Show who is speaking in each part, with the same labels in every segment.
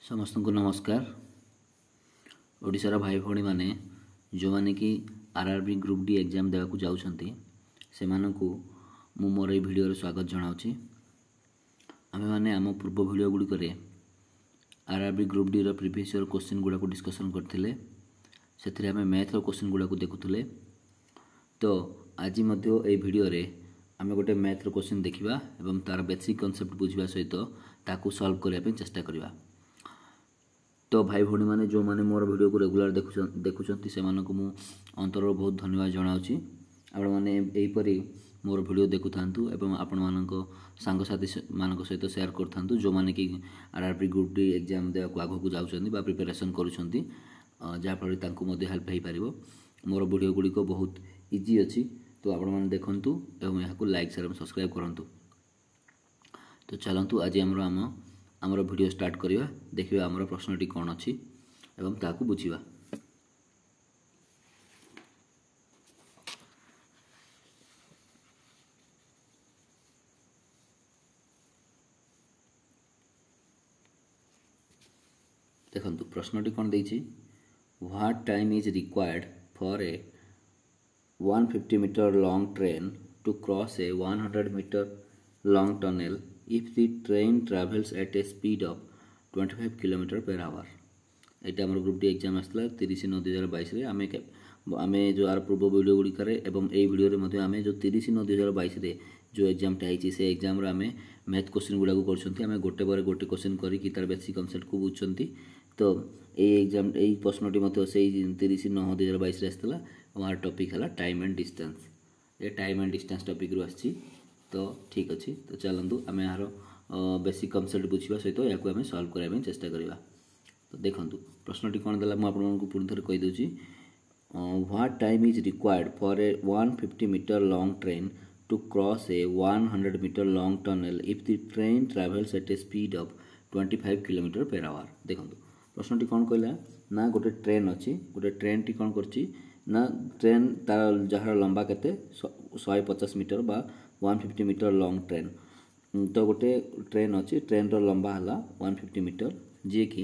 Speaker 1: समस्त को नमस्कार। ओडिशार भाई भौणी माने जो माने कि आरआरबी ग्रुप डी एग्जाम देवा को जाउछंती से मानकु मु मोर ए वीडियो रे स्वागत जणाउछि। आमे माने आम पूर्व वीडियो गुडी करे आरआरबी ग्रुप डी रो प्रीवियस ईयर क्वेश्चन गुडा को डिस्कशन करथिले। सेथिरे आमे मैथ रो क्वेश्चन गुडा को देखुथिले। तो आज मध्य ए वीडियो रे आमे गोटे मैथ रो क्वेश्चन देखिबा एवं तार बेसिक कांसेप्ट बुझिबा सहित ताकू सॉल्व करिया पे चेष्टा करिबा। तो भाई भौणी माने जो माने मोर वीडियो को रेगुलर देखुचंती से मानकु मु अंतर बहुत धन्यवाद जणाउछि। आपण माने एई परी मोर वीडियो देखुथांतु एवं आपण मानको सांग साथी मानको सहित शेयर करथांतु जो माने कि आरआरबी ग्रुप डी एग्जाम देवा को आगो को जाउछंती बा प्रिपरेशन करूछंती जा फल तांकु मध्ये हेल्प हेई पारिबो। मोर वीडियो गुडी को बहुत इजी अछि। तो आपण माने देखंतु एवं याको लाइक शेयर एवं सब्सक्राइब करंतु। तो चलंतु आज हमर वीडियो स्टार्ट करिवा। देखिबा हमर प्रश्नटी कोन अछि एवं ताकू बुझिबा। देखंतु प्रश्नटी कोन दैछि, what time is required for a 150 metre long train to cross a 100 metre long tunnel if the train travels at a speed of 25 km per hour। एटा हमर ग्रुप डी एग्जाम आसला 30/9/2022 रे आमे जो आर पूर्व वीडियो गुडी करे एवं ए video रे मध्ये आमे जो 30/9/2022 रे जो एग्जाम टा आइछि से एग्जाम रे आमे मैथ क्वेश्चन गुडा को करछंती। आमे गोटे बारे गोटे क्वेश्चन करी कि तार बेसिक कांसेप्ट को बुझछंती। तो ए एग्जाम ए प्रश्नटी मध्ये से 30/9/2022 रे आस्तला। हमार टॉपिक हला time and distance. A time and distance topic रु आछि। तो ठीक अच्छे। तो चलतु आम यार बेसिक कनसेप्ट बुझा सहित या सल्व करने चेष्टा करवा। तो देखो प्रश्नटी कौन देला मुझे पुणी थे कहीदे। What time is required for a 150 metre long train to cross a 100 metre long tunnel if the train travels at a speed of 25 kilometre per hour. देखो प्रश्नटी कौन कहला ना गोटे ट्रेन अच्छी। गोटे ट्रेन टी कौन करछि ना ट्रेन तार जार लंबा केते 150 मीटर बा 150 मीटर लॉन्ग ट्रेन। तो गोटे ट्रेन अच्छी। ट्रेन रो लंबा हला 150 मीटर जे कि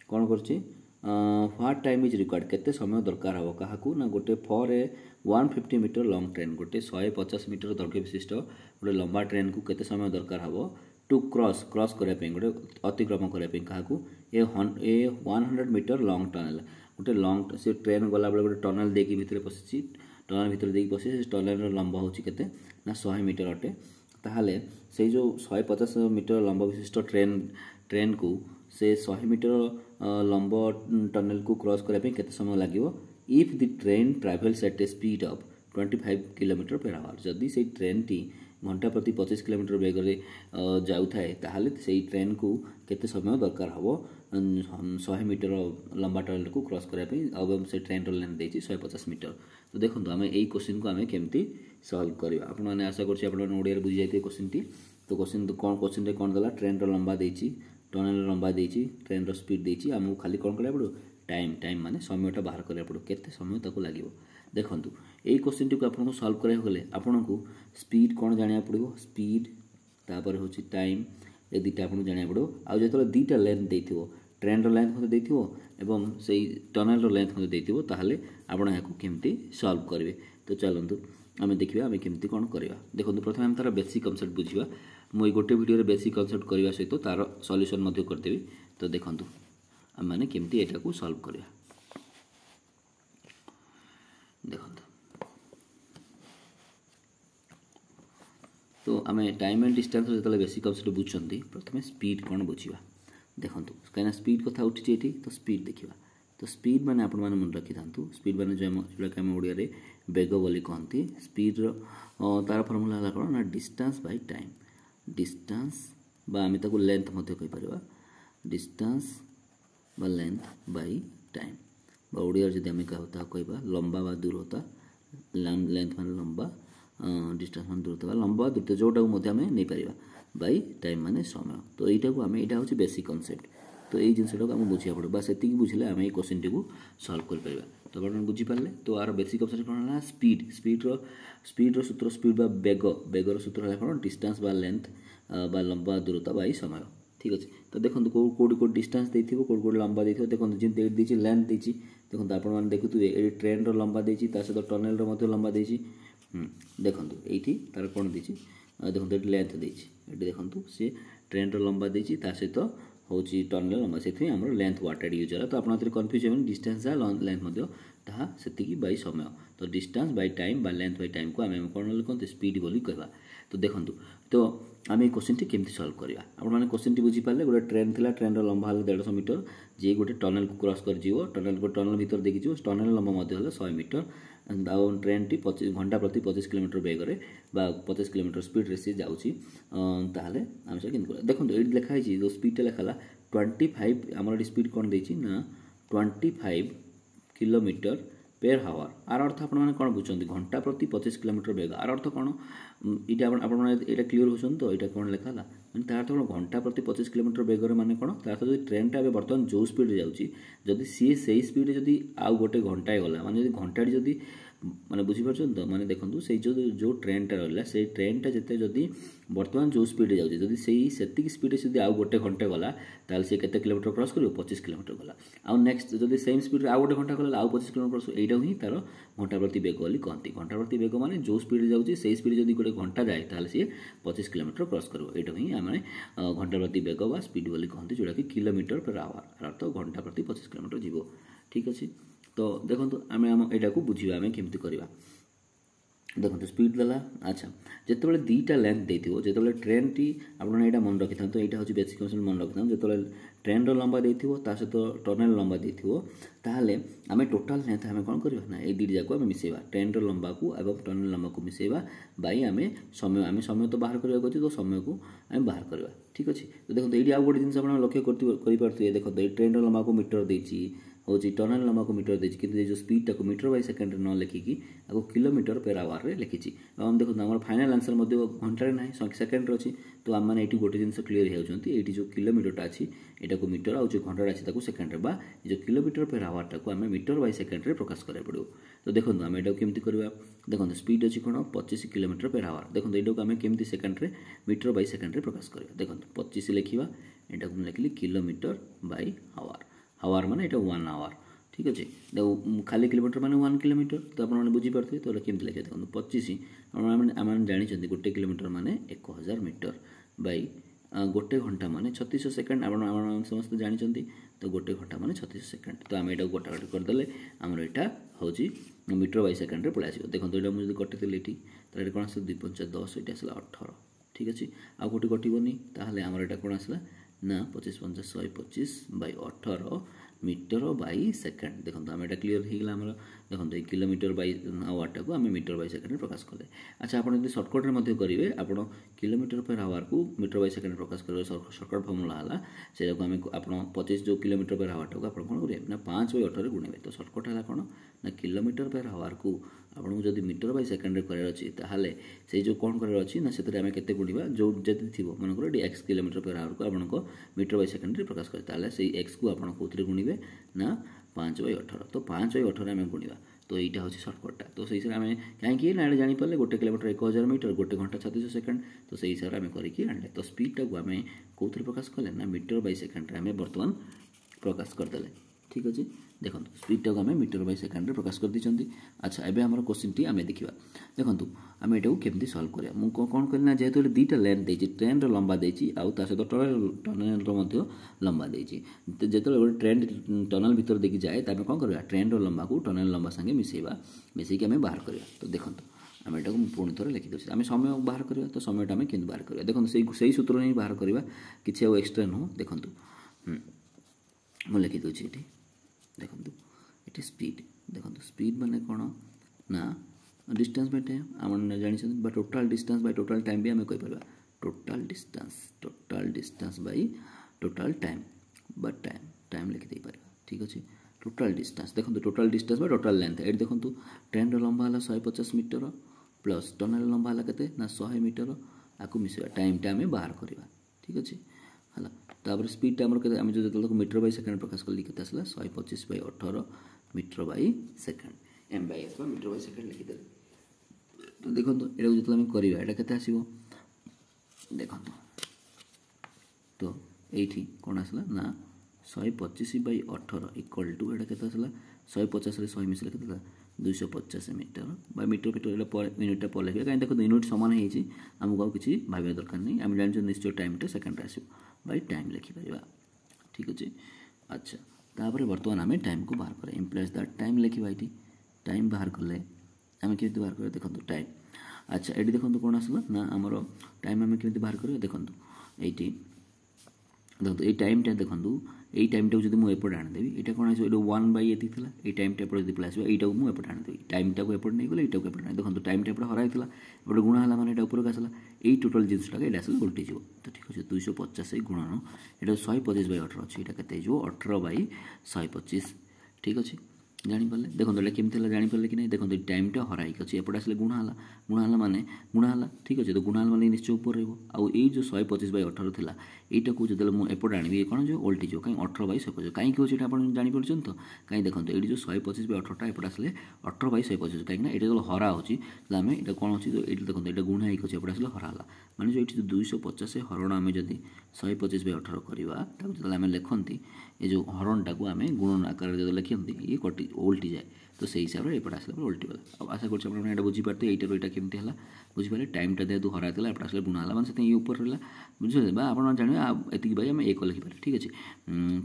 Speaker 1: कौन करछि व्हाट टाइम इज रिक्वायर्ड केते समय दरकार हो काहाकू ना गोटे for a 150 metre long train गोटे 150 मीटर दैर्घ्य विशिष्ट गोटे लंबा ट्रेन को केते समय दरकार हो टू क्रॉस करने पे गोटे अतिक्रम करने पे काहाकू ए 100 मीटर लॉन्ग टनल गोटे लॉन्ग से ट्रेन गला बेले गोटे टनल देकी भितर पसिछि। टनल भितर देकी पसि से टनल रो लंबा होछि केते ना 100 मीटर अटे। ताहाले से जो 150 मीटर लंबा विशिष्ट ट्रेन को से 100 मीटर लंबा टनल को क्रॉस करने पे केते समय लागिवो if the train travels at a speed of 25 kilometre per hour. जदि से ट्रेन टी घंटा प्रति 25 किलोमीटर बेग रे जाउ थाए ताहाले से ट्रेन को केते समय दरकार हबो 100 मीटर लंबा टनल को क्रॉस करने पे अब से ट्रेन रो लेंथ देछि 150 मीटर। तो देखंतु आमे एई क्वेश्चन को आमे केमती सॉल्व करबा। आपण माने आशा करछि आपण माने ओडिया रे बुझि जाइते क्वेश्चन टी। तो क्वेश्चन रे कोन दला ट्रेन रो लंबा देछि टनल रो लंबा देछि ट्रेन रो स्पीड देछि हमहु खाली कोन करबा पड़ो टाइम माने समयटा बाहर करबा पड़ो केते समय ताको लागिवो। देखंतु एई क्वेश्चन टी को आपन को सॉल्व करय गले आपन को स्पीड कोन जानिया पड़ो स्पीड तापर होछि टाइम ए दिटा आपन जानिया पड़ो। आ जेतले दिटा लेंथ देथिवो ट्रेन रो लेंथ मते देथिवो एवं सेई टनल रो लेंथ मते देथिवो ताहाले आपन याको केमती सॉल्व करबे। तो चलंतु आमे देखिबा आमे केमती कोन करबा। देखंतु प्रथमे हम तार बेसिक कांसेप्ट बुझिबा। मु गोटे वीडियो रे बेसिक कांसेप्ट करबा सहित तार सॉल्यूशन मध्ये कर देबी। तो देखंतु हम माने केमती एटा को सॉल्व करबा। देखंतु तो आमे टाइम एंड डिस्टेंस जेतले बेसिक कांसेप्ट बुझछंती प्रथमे स्पीड कोन बुझिबा। देखंतु काना स्पीड कथा उठिछि एठी। तो स्पीड देखिबा। तो स्पीड माने आपण माने मन रखि थांतु स्पीड माने जोला के हम ओडिया रे बेग बोली कहंती। स्पीड रो तार फार्मूला हला कोन ना डिस्टेंस बाय टाइम। डिस्टेंस बा आमी ताको लेंथ मध्ये कहि परबा डिस्टेंस बा लेंथ बाय टाइम बा ओडिया जदि आमी कहता कहबा लंबा बा दूरता लेंथ माने लंबा डिस्टेंस माने दूरता लंबा दूरता जोटा को मध्ये आमी नै परबा बाय टाइम माने समय। तो एटा को आमी एटा होछि बेसिक कांसेप्ट। तो यही जिनसटा को आम बुझा पड़ो बस एति बुझे आम ये क्वेश्चन टी को सॉल्व कर पारिबा। तो आपण बुझी पारले। तो आर बेसिक ऑप्शन कोन ना स्पीड रो सूत्र स्पीड बा बेग रो सूत्र हला कोन डिस्टेंस बा लेंथ बा लंबा दूरता बाय समय। ठीक अच्छे। तो देखो कौटी कौटी डिस्टेंस देती कौटी कौटी लंबा देती देखो जमी ये देती लेंथ देती देखो आपण देखुए ये ट्रेन लंबा देती सहित टनेल लंबा देती देखो ये तार कौन देती देखो ये लेंथ देती देखो सी ट्रेन लंबा देती सहित हूँ टनेल लंबा से लेंथ वाटेड यूज है। तो आप कन्फ्यूज हो डिस्टेंस लेंथ से बाई समय तो डिस्टेंस बाई टाइम बा लेंथ बाई टाइम को आम कौन लिखते स्पीड बोली कहवा। तो देखो तो आम ये क्वेश्चन टी केमती सल्व करवा आपने क्वेश्चन टी बुझीपारे गोटे ट्रेन थी ट्रेन लंबा 150 मीटर जी गोटे टनेल को क्रॉस कर टनेल भीतर देखी जी टनेल लंबा 100 मीटर ट्रेन टी घंटा प्रति 25 किलोमीटर बेगर 50 किलोमीटर स्पीड सी जाऊँगी ताहले आम से देखो ये लिखाई जो स्पीड लिखाला 25 आम स्पीड कौन देती ना 25 किलोमीटर पेर हावर आर अर्थ आपने कौन बुझे घंटा प्रति 25 किलोमीटर बेग आर अर्थ कौन ये क्लीयर होती तो यहाँ कौन लिखा मैंने तार अर्थ कौन घंटा प्रति 25 किलोमीटर बेगर माने कौन तार अर्थ जो ट्रेन टा बर्तमान जो स्पीड जाऊँगी जदि सी से स्पीड जदि आउ गोटे घंटाए गला माने घंटाटी जदि माने बुझीपार तो माने देखो से जो ट्रेन टा रहा से ट्रेन टा जिते जदि बर्तमान जो स्पीड जाऊँगी जदि से स्पीड से आउ गोटे घंटे गला ताल से केते किलोमीटर क्रॉस कर 25 किलोमीटर गला आउ नेक्स्ट जदि सेम स्पीड आउ गोटे घंटा गला आउ 25 किलोमीटर क्रॉस यहीटा ही तार घंटा प्रति बेग बोली कहती घंटा प्रति बेग माने जो स्पीड जाऊँगी से स्पीड जदि गोटे घंटा जाए ताल सी 25 किलोमीटर क्रॉस कर यहाँ ही आम घंटा प्रति बेग बा स्पीड बोली कहते जोटा कि किलोमीटर पर आवर अर्थ घंटा प्रति 25 किलोमीटर जीव ठीक अच्छे। तो देखो आम यहाँ को बुझा आम केमती करवा देखो स्पीड देला अच्छा जिते दुईटा लेंथ देते जो ट्रेन टी आपड़ा मन रखी था तो यहाँ हूँ बेसिक कन्सेप्ट मन रखी था जो ट्रेन लंबा देती सहित टनेल लंबा देती ताहले आम टोटाल लेंथ आम कौन करवा ना ये दुईटा जाक मिसेवा ट्रेन लंबा को एवं टनेल लंबा को मिसेवा बाई आम समय तो बाहर करवा तो समय को आम बाहर करवा ठीक अच्छे। तो देखो ये आउ गोटे जिन आप लक्ष्य करें देखो ये ट्रेन लंबा को मीटर देती हूँ टनेल लंबा को मीटर देती कि जो स्पीड को मीटर बाय सेकेंड न लिखिकी आपको किलोमीटर पेर आवर रे लिखी देखो आम फाइनाल आंसर घंटे ना सेकेंड अच्छी तो आम मैंने ये गोटे जिन क्लीयर होती ये जो किलोमीटर अच्छी यहाँ को मीटर और जो घंटा अच्छी सेकेंड बा जो किलोमीटर पेर आवर टाक आम मीटर बाय सेकेंड प्रकाश करा पड़ो। तो देखो आम यहाँ केमती करवा देखो स्पीड अच्छी कौन 25 किलोमीटर पेर आवर देखो यहाँ को आम केमती सेकेंड मीटर बाय सेकेंड प्रकाश करवा देखो 25 लिखा यहाँ को लिखिली किलोमीटर बाय आवर हावर माने ये 1 आवर ठीक अच्छे। देखो खाली किलोमीटर माने 1 किलोमीटर तो आपने बुझीपारे तो केमती लिखे देखो 25 आम जानी गोटे किलोमीटर माने 1000 मीटर बाई गोटे घंटा माने 3600 सेकेंड आप समस्त जानते तो गोटे घंटा माने 3600 सेकेंड तो आम यहाँ गोटा गोटे करदे आमर यहाँ हूँ मीटर बाय सेकेंड पलि आस देखो यहाँ मुझे कटिदेली ये तो ये कौन आस 2 5 10 ये आसला 18 ठीक अच्छे आउ गोटे कटोनी ताहले आमर यहाँ कौन आसला ना 25 5 125 बाई 18 मीटर बाई सेकेंड देखो आम यहाँ क्लीयर होगा आम देखो ये किलोमीटर बाई आवर टाक आम मीटर बाई सेकेंड प्रकाश कले। अच्छा आप सर्टकट्रे करेंगे आप किलोमीटर पर आवर को मीटर बाई सेकेंड प्रकाश करेंगे सर्टकट फर्मुला है से आम आप 25 जो किलोमीटर पर आवर टाक आप कौन करेंगे ना 5 बाई 18 गुणे तो सर्टकट है कौन ना किलोमीटर पर आवर को आपको जब मीटर बाई सेकेंड करार अच्छी ताहले से जो कौन करार अच्छी ना से आम के गुणा जो जब थी मनकर ये एक्स किलोमीटर पर आवर को आपको मीटर बाई सेकेंड प्रकाश करें से एक्स को आप कौन गुणवे ना 5 बाई 18 तो 5 बाई 18 आम गुणा तो यहाँ हूँ सर्टकटा तो से हिसाब से कहीं ना जापारे गोटे किलोमीटर 1000 मीटर गोटे घंटा 3600 सेकेंड तो से हिसाब से आम करके आने तो स्पीड टाक आम कौन प्रकाश कले ना मीटर बाई सेकेंड आम बर्तमान प्रकाश करदे ठीक अच्छे। देखो स्पीड टाक आम मीटर बाई सेकेंड प्रकाश कर दी। अच्छा एवं आम क्वेश्चन टी आम देखा देखो आम यहाँ केमती सल्व करा मुझे कौन करना जेहेतु दुईटा लेंथ देती ट्रेन लंबा देती आउ ता सहित टनेल लंबा देती जो गोटे ट्रेन टनेल भीतर देखी जाए तो आम कौन करवा ट्रेन लंबा को टनेल लंबा संगे मिसेवा मिसेक आम बाहर करवा। तो देखो आम यहाँ को पुणी थोड़े लिखिदे आम समय बाहर करवा तो समय आम केमती बाहर करवा देखो से सूत्र ही बाहर करवा कि एक्सट्रा नुह देखो मुझे लिखिदे ये देखो ये स्पीड देखो स्पीड माने कौन ना डिस्टेंस बाय टाइम आम जानी total distance by total time भी आम कहीपर total distance by total time बा टाइम लिखिदे पार ठीक अच्छे। टोटाल डिस्टेंस देखो total distance by total length ये देखो ट्रेन लंबा है 150 मीटर प्लस टनेल लंबा है के ना 100 मीटर आपको मिसेगा टाइमटा आम बाहर करवा ठीक अच्छे है। तापर स्पीड आम जो मीटर बाय सेकेंड प्रकाश कल के 125 by 18 metre by second m by s metre by second लिखिदे। तो देखो ये जो करवा यहाँ के देखो तो ये कौन आसला ना 125/18 इक्वल टू एटा केते आसला 150 रे 100 मिसले केते 250 मीटर बा मीटर फीटर यूनिटा पर लिखे कहीं देखो यूनिट सामान होती आमको आउ कि भाव दरकार नहीं आम जान निश्चय टाइम सेकेंड आसो बै टाइम लिखिपर ठीक अच्छे। अच्छा तापर बर्तमान आम टाइम को बाहर करें इम्प्लाइज दैट टाइम लिखा ये टाइम बाहर कले आम के बाहर करें देखो टाइम। अच्छा ये देखो कौन आसला ना आमर टाइम आम के बाहर करें देखो ये देखो ये टाइमटा देखो यही टाइमटा जब मुझे एपटे आनीदेवी यहाँ कौन आस 1/ये था ये टाइमटा एपटे जब आसो यू मुझे एपटे आनीदेवी टाइमटा को एपटे नहीं गले यहाँ को एपटे देखो टाइमटा एपटे हराई एपटे गुणा है मैंने ऊपर आसला यही टोटाल जिनटा ये आसला उल्टी जीव तो ठीक अच्छे 250 गुणन ये 125/18 अच्छे यहाँ के 18/125 ठीक अच्छे जानीपारे देखो ये केमी जानीपारे कि नहीं देखो टाइमटा हराइक अच्छे एपटे आसले गुणा माने ठीक अच्छे तो गुणा माने निश्चय ऊपर रहा जो 125/18 था यहाँ को जो मुझे एपटे आनी कौन जो ओल्टी जो कहीं 18/125 कहीं अच्छे आप जानीपार तो कहीं देखो ये जो 125/18 एपटे आसले 18/125 कहीं ये जो हरा होमें ये कौन अच्छे जो ये देखो ये गुणा होगी अच्छे एपटे आसले हरा माने जो ये 250 हरण आम जब 125/18 करवा जो आम लिखती ये जो हरणटा को आम गुणन आकार जो लिखती ये कटि उल्टी जाए तो से हिसाब से एपटे आसला उल्टी गला अब आशा कर बुझीपारे यहाँ यहाँ केमती है बुझीपारे टाइमटा जेहतु हरा था एपटे आसले गुणा है से ये ऊपर रहा बुझे आप जानवे एति आम एक लिखिपारे ठीक अच्छे।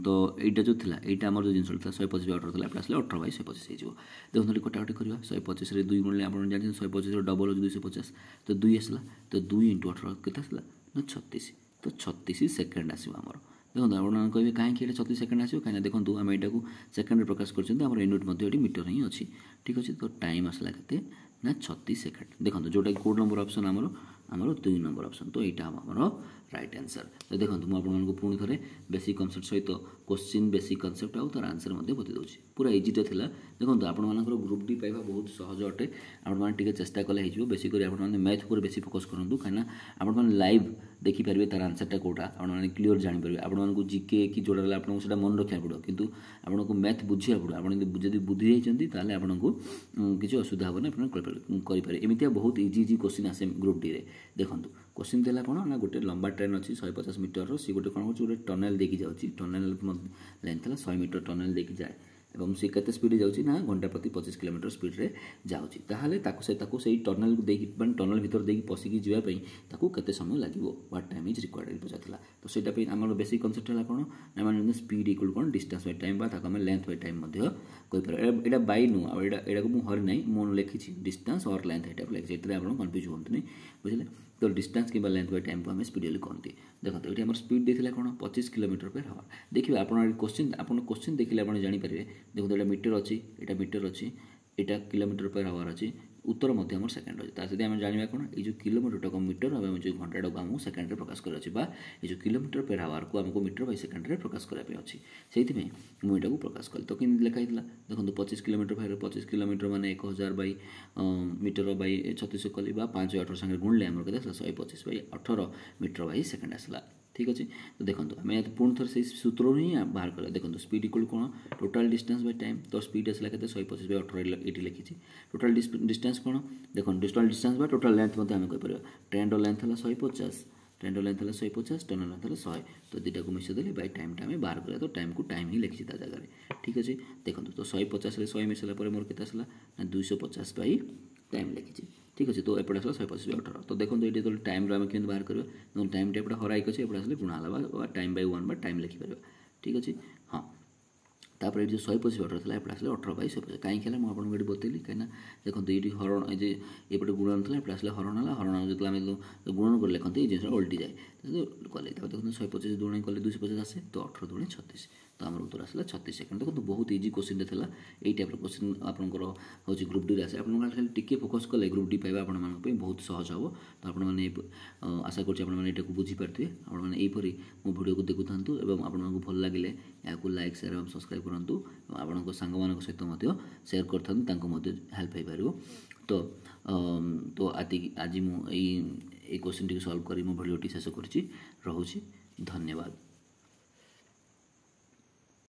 Speaker 1: तो यहाँ जो था यहाँ आम जो जिन था 125/18 था एपटे आसले 18/125 हो देखो कटाकटी करवा 125 2 गुणले आप जानते 125 डबल 250 तो 2 आसला तो 2 × 18 के आसला ना 36 तो 36 सेकेंड आसो आमर देखो आप कहे कहीं 36 सेकेंड आसो कहीं देखो आम यहाँ को सेकेंड प्रकाश कर यूनिट ये मीटर ही अच्छी ठीक अच्छे। तो टाइम आसला के ना 36 सेकेंड देखो जोटा कोड नंबर ऑप्शन आमर 2 नंबर ऑप्शन तो यहाँ आमर राइट आंसर। तो देखो मुझे पुणी थे बेसिक कनसेप्ट सहित क्वेश्चन बेसिक कनसेप्ट आउ तार आंसर बता दूसरी पूरा इजीटा था देखो आपर ग्रुप डी पाइबा बहुत सहज अटे आपटे चेष्टा कले हो बेसिक मैथ पर बेसी फोकस करूँ कहीं आप लाइव देखिपारे तार आंसरटा कौटा आपने क्लीयर जानीपारे आपको जिके कि जोड़ा आपको से मन रखा पड़ो कितु आपको मैथ बुझा पड़ो आप बुद्धि जाते आपको किसी असुविधा हेनी करें एमती बहुत इजी इजी क्वेश्चन आसे ग्रुप डी रे देखो क्वेश्चन देला कौन ना गोटे लंबा ट्रेन अच्छी 150 मीटर सी गोटे कौन गोटे टनेल देखी जाऊँगी टनेल लेंथ है 100 मीटर टनेल देखी जाए और सी के स्पीड जाऊँगी ना घंटा प्रति 25 किलोमीटर स्पीड रे जाऊँगी से टनेल को टनेल भीतर देखिए पशिकी जावाई केते समय लगे व्हाट टाइम इज रिक्वायर्ड पचार तो सहीटा आम बेसिक कनसेप्ट है कौन ना स्पीड इक्वल कौन डिस्टेंस बाय टाइम आम लेंथ बाय टाइम कहीपर बै नु यहाँ को मुझे हरी मुझे लिखी डिस्टेंस और लेंथ ये लिखी आप कन्फ्यूज हूँ बुझे तो डिस्टेंस कि लेंथ बाय टाइम को आम स्पीड कहते देखो ये आम स्पीड देता कौन 25 किलोमीटर पर हावर देखिए आप क्वेश्चन देखिए आप जानीपारे देखो ये मीटर अच्छी यहाँ मीटर अच्छी यहाँ किलोमीटर पर हावर अच्छी उत्तर मध्य आम सेकेंड अच्छे आम जाना कौन ये किलोमीटर को मीटर और जो घंटा को आमको सेकेंड प्रकाश कर ये किलोमीटर पर हावर को आमको मीटर बाय सेकेंड प्रकाश करने अच्छी से मुझे को प्रकाश कल तो कमी लिखाई देखो 25 किलोमीटर भाई 25 किलोमीटर माने 1000 मीटर बाय 36 कली 5/18 संगे गुणले आम के 125/18 मीटर बाय सेकेंड आसला ठीक अच्छे। तो देखो आम पुणी थे से सूत्र ही बाहर करा देखो स्पीड इक्वल कौन टोटाल डिस्टेंस बाय टाइम तो स्पीड आसला के 125/18 ये लिखी टोटाल डिस्टेंस कौन देखो टोटाल डिस्टेंस बा टोटाल लेंथ आम कहीपर ट्रेन लेंथ है 150 ट्रेन लेंथ है 150 टनल लेंथ है 100 तो दुटा को मिसदेली बाय टाइम आम बाहर करा तो टाइम को टाइम ही लिखी जगह ठीक अच्छे। देखो तो 150 100 मिसला मोर के आसला 250 बाय टाइम लिखी ठीक अच्छे। तो एपटे आसला 125/18 तो देखो ये जो टाइम आम के बाहर करवा टाइम एपटे हराइक अच्छे एपटे आसले गुणा है टाइम बाय 1 टाइम लिखिपर ठीक अच्छे। हाँ तापर ये जो 125/18 था एपटे आसले 18/125 कहीं मुझे आपको बतैली कहीं देखो ये हरण ये एपटे गुणन था एपटे आसले हरण है हरण जो आम गुणन कर लिखते ये जिन उल्टी जाए कले देखो 125 दुणे कले 250 आसे तो 18 दुणे 36 तो आम उत्तर आसला 36 सेकेंड देखो बहुत इजी क्वेश्चन था यही टाइप क्वेश्चन आपंकर हूँ ग्रुप डी आसे आप टी फोकस कले ग्रुप डी पाइबा आप बहुत सहज हम तो आपने आशा कर बुझीपारे आपपर मो भिडियो को देखु था आपको भल लगे या लाइक शेयर और सब्सक्राइब करूँ आपण सांग मान सहित शेयर कर हेल्प हो पार तो आज मुझे क्वेश्चन टी सल्व कर मो भिडियो शेष कर धन्यवाद।